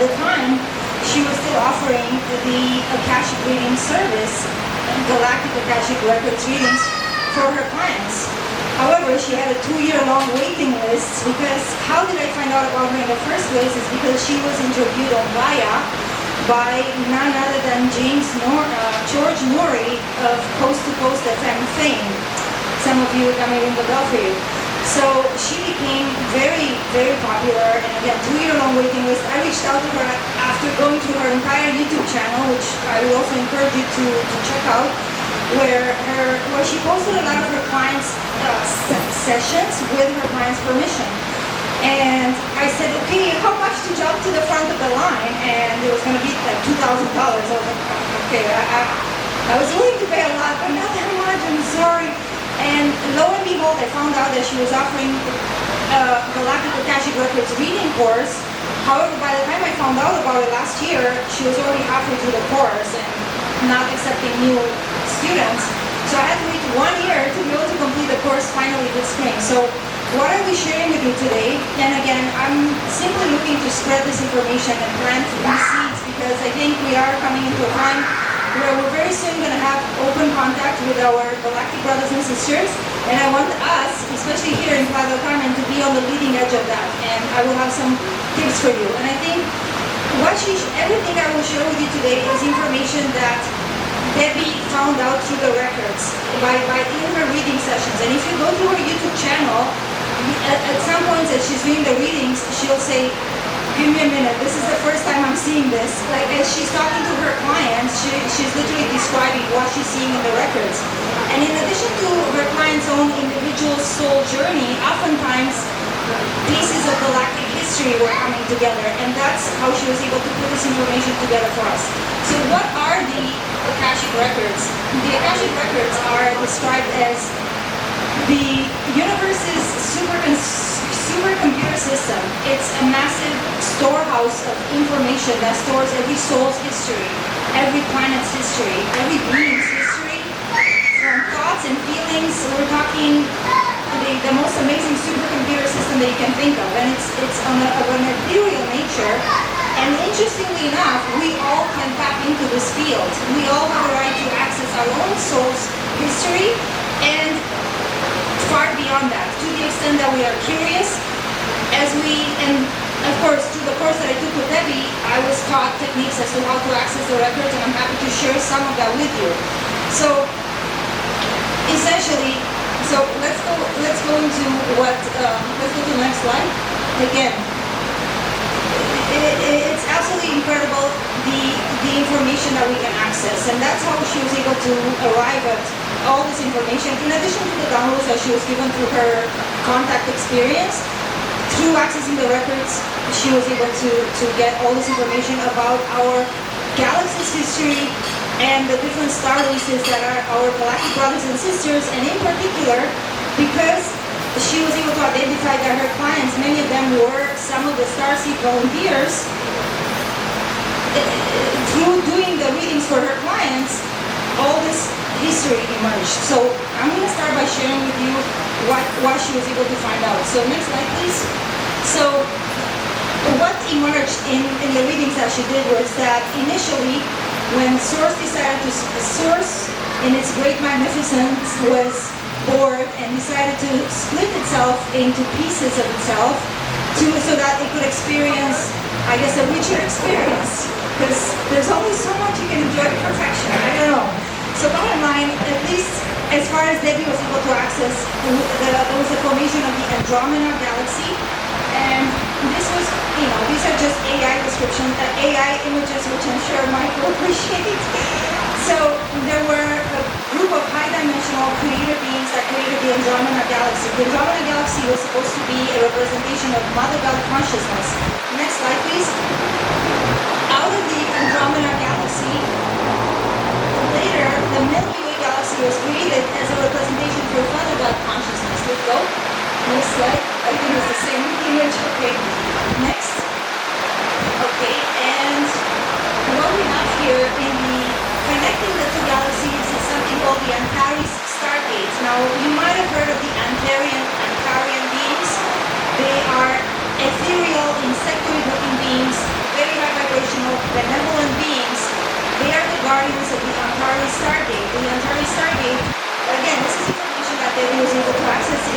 the time, she was still offering the Akashic reading service, Galactic Akashic Records readings for her clients. However, she had a 2-year-long waiting list because how did I find out about her in the first place is because she was interviewed on Playa by none other than George Norrie of Coast to Coast FM fame. Some of you, that may ring the bell for you. So she became very, very popular, and again, 2-year-long waiting list. I reached out to her after going through her entire YouTube channel, which I will also encourage you to check out, where she posted a lot of her clients' sessions with her clients' permission. And I said, okay, how much to jump to the front of the line? And it was going to be like $2,000. I was like, okay, I was willing to pay a lot, but not that much, I'm sorry. And lo and behold, I found out that she was offering Galactic Akashic Records reading course. However, by the time I found out about it last year, she was already halfway through the course and not accepting new students. So I had to wait 1 year to be able to complete the course finally this spring. So what I'll be sharing with you today, and again, I'm simply looking to spread this information and plant these seeds because I think we are coming into a time where we're very soon going to have open contact with our galactic brothers and sisters, and I want us, especially here in Playa del Carmen, to be on the leading edge of that, and I will have some tips for you. And I think everything I will share with you today is information that Debbie found out through the records by in her reading sessions. And if you go to her YouTube channel, at some points as she's doing the readings, she'll say, give me a minute, this is the first time I'm seeing this. Like as she's talking to her clients, she's literally describing what she's seeing in the records. And in addition to her client's own individual soul journey, oftentimes pieces of galactic history were coming together, and that's how she was able to put this information together for us. So what are the Akashic Records? The Akashic Records are described as the universe's supercomputer system. It's a massive storehouse of information that stores every soul's history, every planet's history, every being's history, from thoughts and feelings. We're talking the most amazing supercomputer system that you can think of, and it's of an ethereal nature. And interestingly enough, we all can tap into this field. We all have a right to access our own soul's history and far beyond that, to the extent that we are curious. And of course, through the course that I took with Debbie, I was taught techniques as to how to access the records, and I'm happy to share some of that with you. So essentially, let's go into what, let's go to the next slide. Again, it's absolutely incredible the information that we can access, and that's how she was able to arrive at all this information. In addition to the downloads that she was given through her contact experience, through accessing the records, she was able to get all this information about our galaxy's history and the different star races that are our galactic brothers and sisters, and in particular, because she was able to identify that her clients, many of them were some of the Starseed volunteers. Through doing the readings for her clients, all this history emerged. So I'm going to start by sharing with you what she was able to find out. So next slide, please. So what emerged in the readings that she did was that initially, when Source decided to, Source in its great magnificence was bored and decided to split itself into pieces of itself so that it could experience, I guess, a richer experience. Because there's only so much you can enjoy perfection. I don't know. So bottom line, at least as far as Debbie was able to access, there was a formation of the Andromeda Galaxy. And this was, these are just AI descriptions, AI images, which I'm sure Mike will appreciate. So there were a group of high-dimensional creator beings that created the Andromeda Galaxy. The Andromeda Galaxy was supposed to be a representation of Mother God consciousness. Next slide, please. Out of the Andromeda Galaxy, later the Milky Way Galaxy was created as a representation for Mother God consciousness. Let's go. Next slide. I think it's the same image. Okay. Next. Okay, and what we have here in the connecting the two galaxies is something called the Antares Stargate. Now, you might have heard of the Antarian beings. They are ethereal, insectoid-looking beings, very high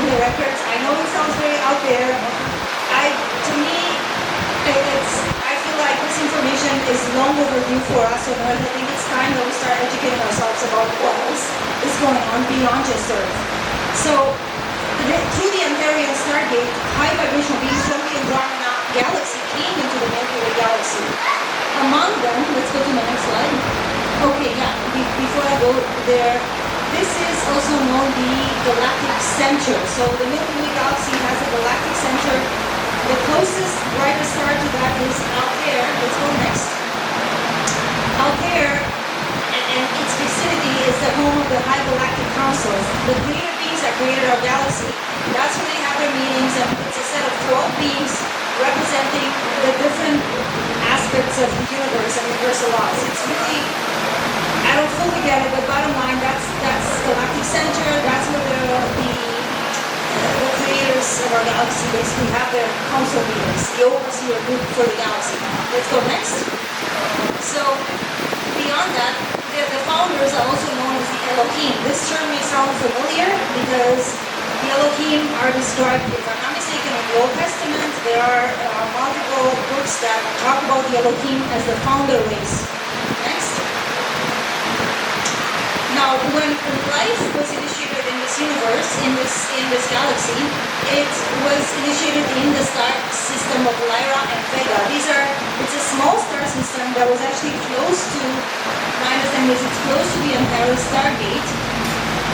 the records. I know it sounds very out there. To me, I feel like this information is long overdue for us on Earth. I think it's time that we start educating ourselves about what else is going on beyond just Earth. So, through the Antarean Stargate, high vibrational beings from the Andromeda galaxy came into the Milky Way galaxy. Among them, let's go to the next slide. Okay, yeah, before I go there, this is also known the Galactic Center. So the Milky Way galaxy has a galactic center. The closest brightest star to that is out there. Let's go next. Out there, and its vicinity is the home of the High Galactic Councils. The creator beings that created our galaxy. That's where they have their meetings, and it's a set of 12 beings representing the different aspects of the universe and universal laws. It's really, I don't fully get it, but bottom line, that's Galactic Center. That's where the creators of our galaxy basically have their council meetings, the overseer group for the galaxy. Let's go next. So, beyond that, the founders are also known as the Elohim. This term may sound familiar because the Elohim are described, if I'm not mistaken, in the Old Testament. There are multiple books that talk about the Elohim as the founder race. Next. Now, when life was initiated in this universe, in this galaxy, it was initiated in the star system of Lyra and Vega. It's a small star system that was actually close to, my understanding is it's close to the Antarean Stargate.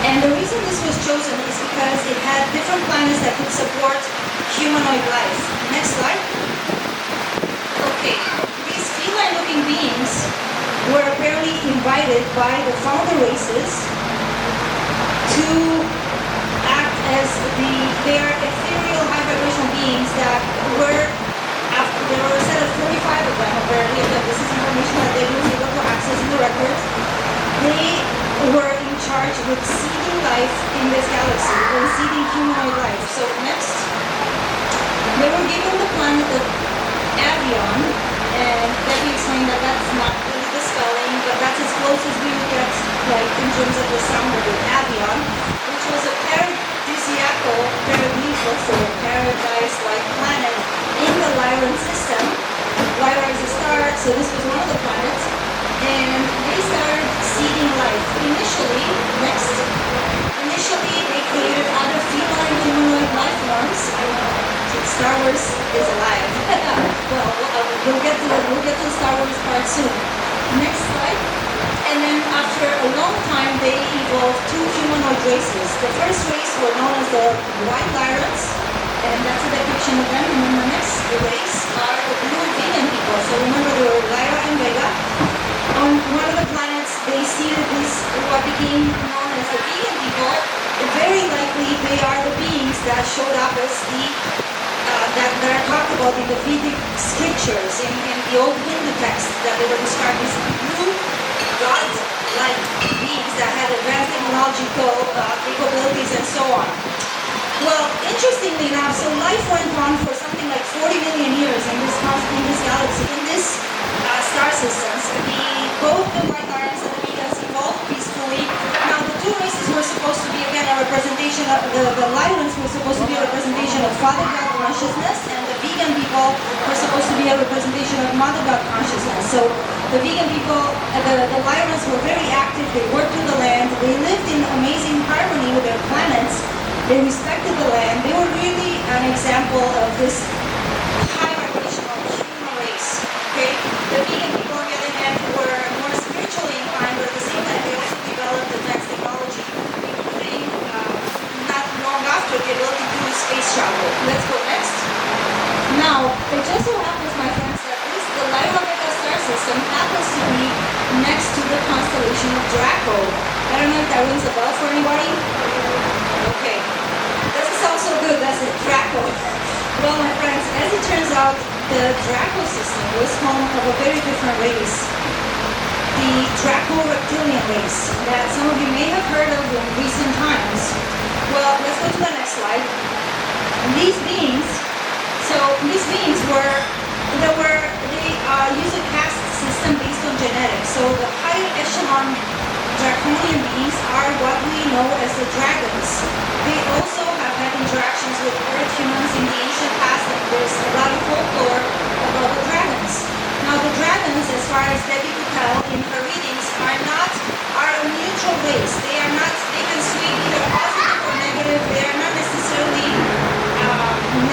And the reason this was chosen is because it had different planets that could support humanoid life. Next slide. Okay, these feline-looking beings were apparently invited by the founder races to act as they are ethereal high vibrational beings that were, after there were a set of 45 of them apparently, again this is information that they were able to access in the records. They were in charge with seeding life in this galaxy, and seeding humanoid life. So next, they were given the planet of Avion, and let me explain that that's not really the spelling, but that's as close as we would get, like in terms of the sound of it, Avion, which was a paradisiacal, for paradise-like planet in the Lyran system. Lyra is a star, so this was one of the planets, and they started seeding life. Initially, they created other feline humanoid life forms. Star Wars is alive. Well, we'll get to the Star Wars part soon. Next slide. And then after a long time, they evolved two humanoid races. The first race were known as the White Lyrans, and that's a depiction of them. And then the next race are the blue vegan people. So remember, there were Lyra and Vega. On one of the planets, they seeded this, what became known as the vegan people. Very likely, they are the beings that showed up as that are talked about in the Vedic scriptures, in the old Hindu text, that they were described as blue, God-like beings that had advanced technological capabilities and so on. Well, interestingly enough, so life went on for something like 40 million years in this galaxy, in this star systems. Both the White Lyrans and the Vegans evolved peacefully. Now, the two races were supposed to be, again, a representation of the Lyrans were supposed to be a representation of Father God consciousness, and the vegan people were supposed to be a representation of Mother God consciousness. So the vegan people, the Lyrans were very active. They worked with the land. They lived in amazing harmony with their planets. They respected the land. They were really an example of this high vibrational human race. Okay, the vegan people, on the other hand, were more spiritually inclined, but at the same time, they also developed advanced technology, including not long after the ability to do space travel. Let's go next. Now, it just so happens, my friends, that the Lyra Vega star system happens to be next to the constellation of Draco. I don't know if that rings a bell for anybody. Okay, doesn't sound so good, does it? Draco. Well, my friends, as it turns out, the Draco system was home of a very different race. The Draco-reptilian race that some of you may have heard of in recent times. Well, let's go to the next slide. These beings they use a caste system based on genetics. So the higher echelon draconian beings are what we know as the dragons. They also have had interactions with Earth humans in the ancient past, and there's a lot of folklore about the dragons. Now the dragons, as far as Debbie could tell in her readings, are a neutral race. They can swing either positive or negative. They are not necessarily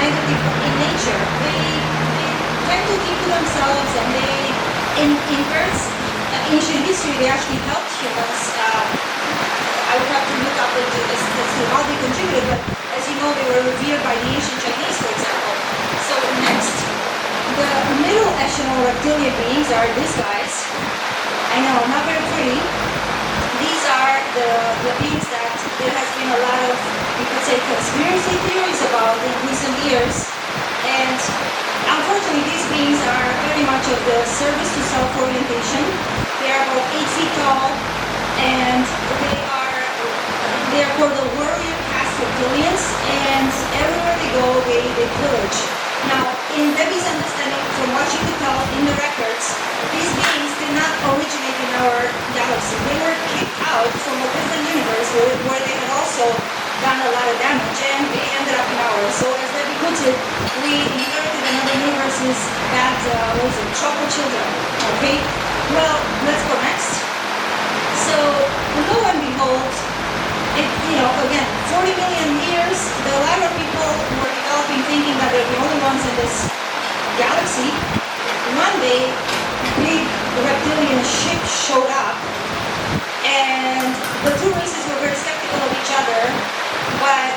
negative in nature. They tend to keep to themselves, and in Earth's ancient history, they actually helped humans. I would have to look up into this as to how they contributed, but as you know, they were revered by the ancient Chinese, for example. So next, the middle echelon reptilian beings are these guys. I know, not very pretty. These are the beings that there has been a lot of, you could say, conspiracy theories about in recent years. And unfortunately, these beings are very much of the service to self-orientation. They are about 8 feet tall, and they are called the warrior caste reptilians, and everywhere they go, they pillage. Now, in Debbie's understanding, from what she could tell in the records, these beings did not originate in our galaxy. They were kicked out from a different universe where they had also done a lot of damage, and they ended up in ours. So as Debbie puts it, we inherited another universe's bad, troubled children. Okay? Well, let's go next. So, lo and behold, again, 40 million years, the Lyra people were developing, thinking that they're the only ones in this galaxy. One day, big reptilian ship showed up, and the two races were very skeptical of each other, but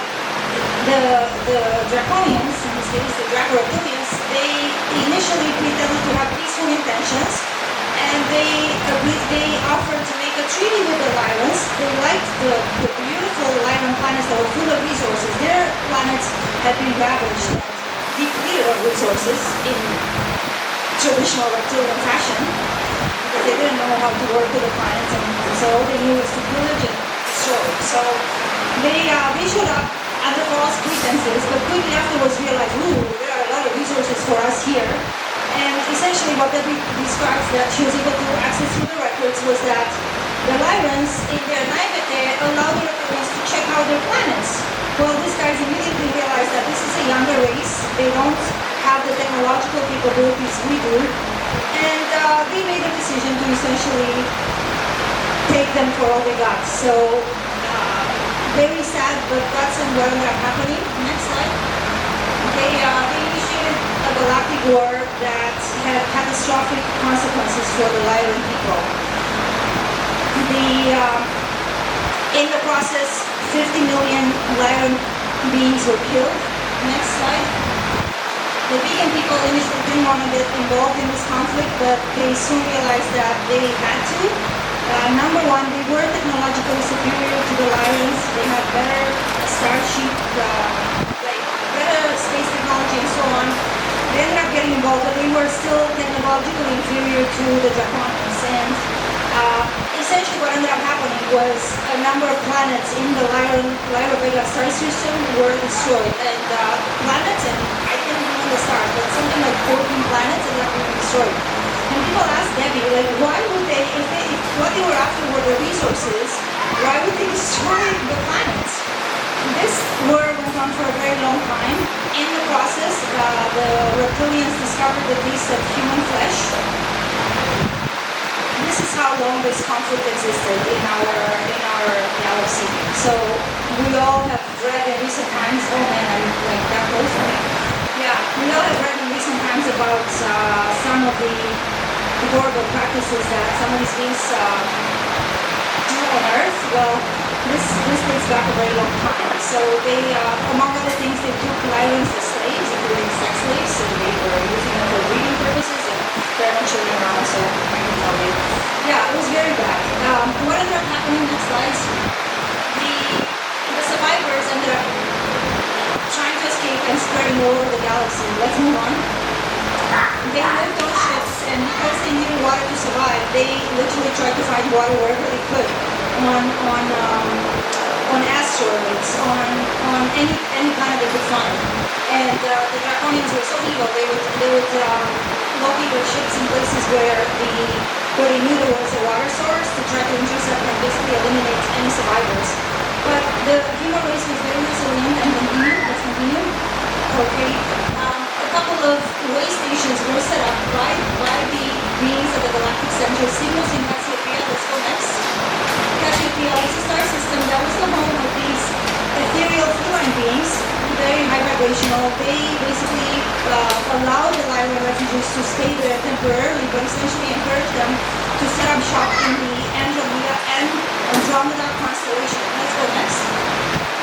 the Draconians, in this case the Draco-reptilians, they initially pretended to have peaceful intentions, and they offered to make a treaty with the Lyrans. They liked the beautiful Lyran planets that were full of resources. Their planets had been ravaged and depleted of resources in traditional reptilian fashion, because they didn't know how to work with the planets, and so all they knew was to pillage and destroy. So they showed up under false pretenses, but quickly afterwards realized, there are a lot of resources for us here. And essentially what Debbie describes that she was able to access through the records was that the Lyrans, in their naivete, allowed the reptilians to check out their planets. Well, these guys immediately realized that this is a younger race. They don't have the technological capabilities we do. And they made a decision to essentially take them for all they got. So, very sad, but that's what ended up happening. Next slide. They initiated a galactic war that had catastrophic consequences for the Lyran people. In the process, 50 million Lyran beings were killed. Next slide. The vegan people initially didn't want to get involved in this conflict, but they soon realized that they had to. Number one, they were technologically superior to the Lyrans. They had better starship, better space technology and so on. They ended up getting involved, but they were still technologically inferior to the Draconians. And essentially what ended up happening was a number of planets in the Lyra Vega star system were destroyed. And planets, and I can't remember the stars, but something like 14 planets ended up being destroyed. And people asked Debbie, why would they, if what they were after were the resources, why would they destroy the planets? This war went on for a very long time. In the process, the reptilians discovered the taste of human flesh. This is how long this conflict existed in our galaxy. So we all have read in recent times, oh man, I'm like that close to me. Yeah, we all have read in recent times about some of the horrible practices that some of these beings do on Earth. Well, this dates back a very long time. So they, among other things, they took Lyrans as slaves, including sex slaves, and they were using them for breeding purposes and throwing children around, so I can tell you. Yeah, it was very bad. What ended up happening next slides? The survivors ended up trying to escape and spreading all over the galaxy. Let's move on. They lived on ships, and because they needed water to survive, they literally tried to find water wherever they could, on asteroids, on any planet they could find. And the Draconians were so evil, they would locate their ships in places where they knew there was a water source to try to intercept and basically eliminate any survivors. But the human race was very resilient and continued Okay, a couple of way stations were set up by the beings of the Galactic Center, signals in Cassiopeia. Let's go next. Cassiopeia is a star system that was the home of these ethereal feline beings, very high vibrational. They basically allow the Lyran refugees to stay there temporarily, but essentially encourage them to set up shop in the Andromeda constellation. Let's go next.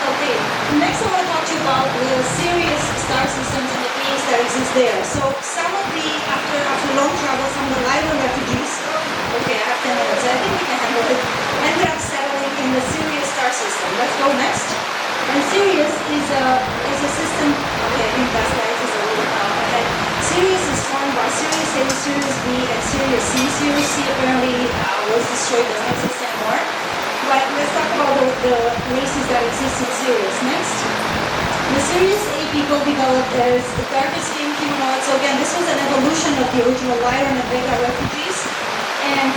Okay, next I want to talk to you about the Sirius star systems and the beings that exist there. So some of the, after long travel, some of the Lyran refugees, okay, I have 10 minutes, I think we can handle it, ended up settling in the Sirius star system. Let's go next. And Sirius is a system, okay, I think that slide is a little ahead. Sirius is formed by Sirius A, Sirius B, and Sirius C. Sirius C apparently was destroyed, doesn't exist anymore. But let's talk about the races that exist in Sirius. Next. The Sirius A people developed as the darkest skinned humanoids. So again, this was an evolution of the original Lyran and Vega refugees. And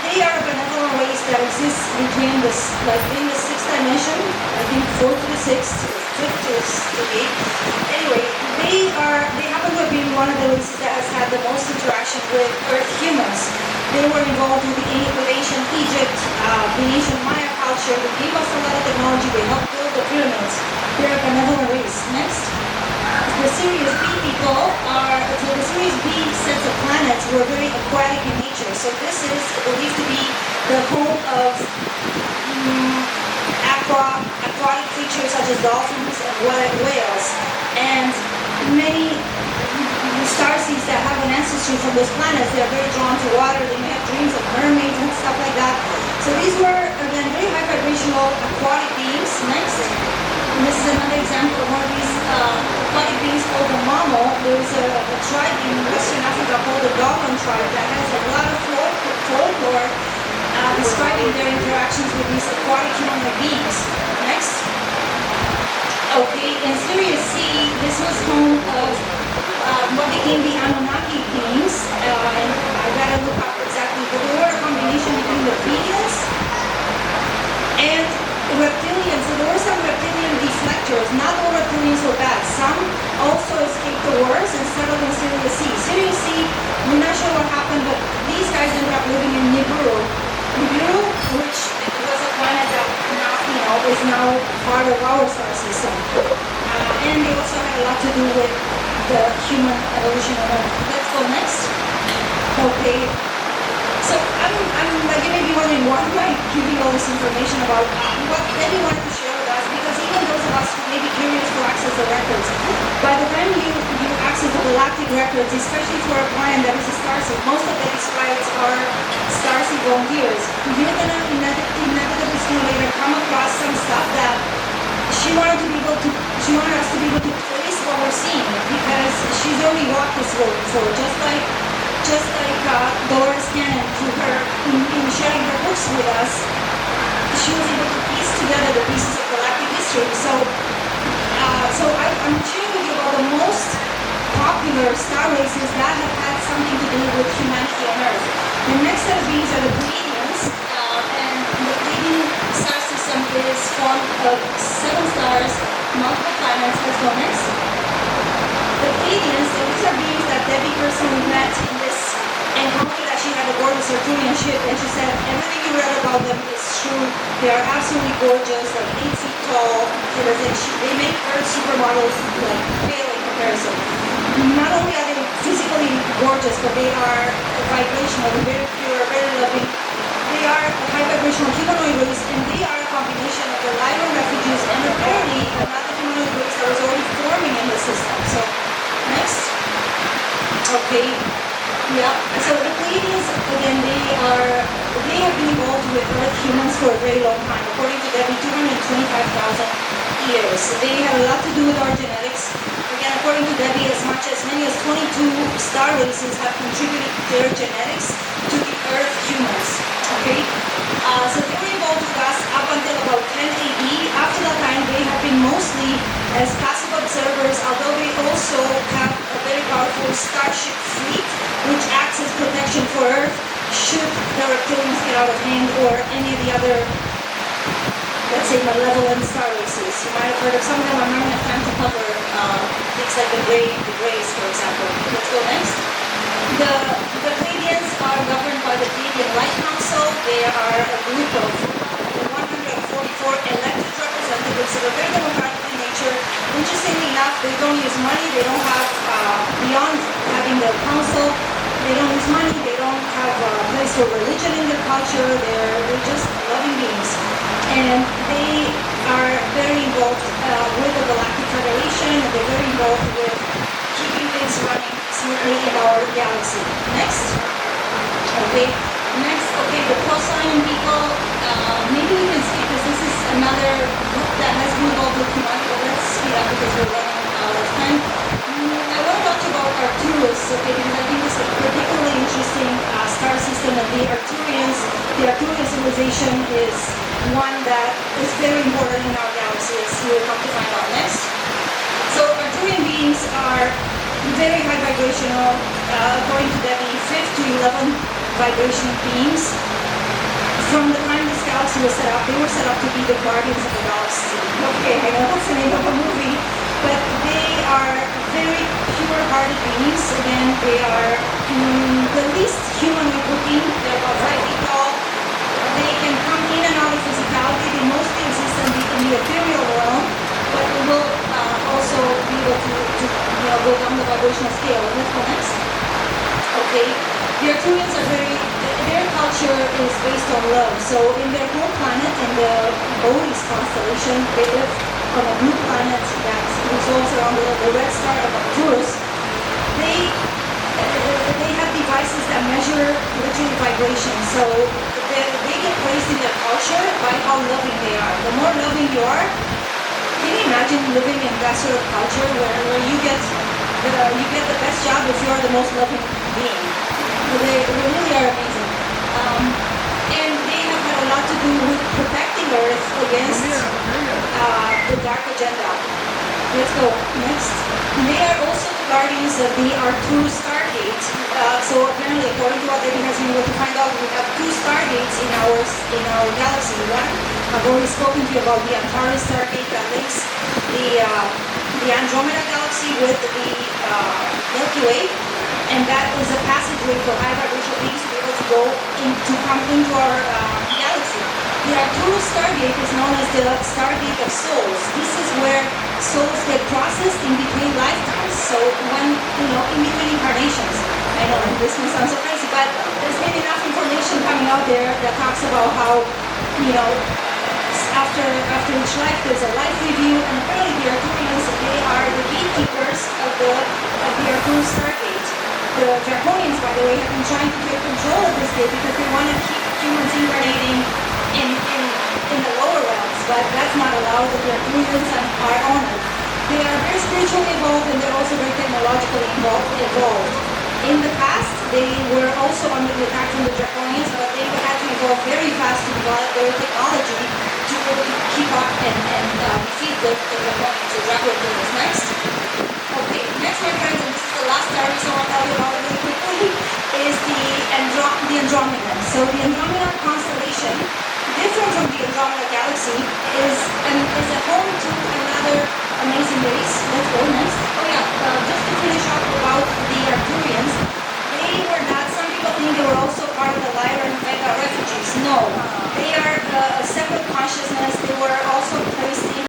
they are a benevolent race that exists between this, like in the sixth dimension, I think 4th to the 6th, 5th to the 8th. Anyway, they happen to have been one of the races that has had the most interaction with Earth humans. They were involved with ancient Egypt, the ancient Maya culture. They gave us a lot of technology. They helped build the pyramids. They're a benevolent race. Next. The Sirius B people are, so the Sirius B sets of planets were very aquatic in nature. So this is believed to be the home of aquatic creatures such as dolphins and whales. And many starseeds that have an ancestry from those planets, they are very drawn to water. They may have dreams of mermaids and stuff like that. So these were, again, very high vibrational aquatic beings. Next. And this is another example of one of these aquatic beings called the Mamo. There's a tribe in Western Africa called the Dogon tribe that has a lot of folklore describing their interactions with these aquatic humanoid beings. Next. Okay, in Sirius C, this was home of what became the Anunnaki beings, and I gotta look up exactly, but they were a combination between the Pleiadians and reptilians. So there were some reptilian deflectors. Not all reptilians were bad. Some also escaped the wars and settled in Sirius C. Sirius C, we're not sure what happened, but these guys ended up living in Nibiru, which was a planet that now, is now part of our solar system. And they also had a lot to do with the human evolution of Earth. Let's go next. Okay. So I'm like, you may be wondering why am I giving all this information about what Debbie wanted to share with us, because even those of us who may be curious to access the records, by the time you access the Galactic Records, especially for a client that is a starseed, most of Debbie's clients are starseed volunteers. You're gonna inevitably sooner or later come across some stuff that she wanted us to be able to trace what we're seeing, because she's already walked this road before, just like Dolores Cannon, through her in sharing her books with us, she was able to piece together the pieces of galactic history. So I'm sharing with you about the most popular star races that have had something to do with humanity on Earth. The next set of beings are the Pleiadians, and the Pleiadian star system is formed of 7 stars, multiple planets. Let's go next. The Pleiadians, these are beings that Debbie personally met in this encounter that she had aboard the Arcturian ship, and she said everything you read about them is true. They are absolutely gorgeous, like 8 feet tall. They make Earth supermodels like pale in comparison. Not only are they physically gorgeous, but they are vibrational, very pure, very loving. They are a high vibrational humanoid race, and they are a combination of the Lyran refugees and apparently another humanoid race that was already forming in the system. So next. Okay. Yeah. So the Pleiadians, again, they have been involved with Earth humans for a very long time. According to Debbie, 225,000 years. They have a lot to do with our genetics. Again, according to Debbie, as many as 22 star races have contributed their genetics to the Earth humans. Okay. So they were involved with us up until about 10 AD. After that time, they have been mostly as passive observers, although they also have a very powerful starship fleet, which acts as protection for Earth should the reptilians get out of hand, or any of the other, let's say, malevolent star races. You might have heard of some of them. I'm not going to have time to cover things like the Greys, for example. Let's go next. The Pleiadians are governed by the Pleiadian Light Council. They are a group of 144 elected representatives that are very democratic in nature. Interestingly enough, they don't use money. They don't have, beyond having their council, they don't use money. They don't have a place for religion in their culture. They're just loving beings. And they are very involved with the Galactic Federation. And they're very involved with keeping things running smoothly in our galaxy. Next. Okay. Next, okay, the Procyon people, maybe we can skip this. This is another group that has been involved with humanity, but let's speed up because we're running out of time. I want to talk about Arcturus, okay, because I think this is a particularly interesting star system, and the Arcturian civilization is one that is very important in our galaxy, as you will come to find out next. So Arcturian beings are very high vibrational, according to Debbie, 5th to 11th vibration beings. From the time this galaxy was set up, they were set up to be the guardians of the galaxy. Okay, I know that's the name of a movie, but they are very pure-hearted beings. Again, they are the least humanoid looking. They're about 5 feet tall. They can come in and out of physicality. They mostly exist in the ethereal realm, but they will also be able to go down the vibrational scale. Let's go next. Okay. The Arcturians are their culture is based on love. So in their home planet, in the Bodes constellation, they live on a blue planet that revolves around the red star of Arcturus. They have devices that measure literally vibration. So they get placed in their culture by how loving they are. The more loving you are, can you imagine living in that sort of culture where you get the best job if you are the most loving being? They really are amazing. And they have had a lot to do with protecting Earth against the dark agenda. Let's go next. They are also the guardians of the Arcturus Stargate. So apparently, according to what Debbie has been able to find out, we have 2 Stargates in our galaxy. One, I've already spoken to you about the Antares Stargate that links the Andromeda galaxy with the Milky Way. And that is a passageway for high vibrational beings to be able to come into our galaxy. The Arcturus Stargate is known as the Stargate of Souls. This is where souls get processed in between lifetimes. So when, in between incarnations. I know this may sound so crazy, but there's been enough information coming out there that talks about how, after each life there's a life review, and apparently the Arcturians, they are the gatekeepers of the Arcturus Stargate. The Draconians, by the way, have been trying to take control of this gate because they want to keep humans incarnating in the lower realms, but that's not allowed. The Arcturians are honored. They are very spiritually evolved, and they're also very technologically evolved. In the past, they were also under the attack from the Draconians, but they had to evolve very fast to develop their technology to be able to keep up and defeat the Draconians. So Draconians is next. Okay, next, my friends, and this is the last star reason I want to tell you about it really quickly, is the Andromeda. So the Andromeda constellation, different from the Andromeda galaxy, is a home to another amazing race. Let's go next. Oh yeah, just to finish up about the Arcturians, they were not, some people think they were also part of the Lyra and Vega refugees. No, they are a separate consciousness.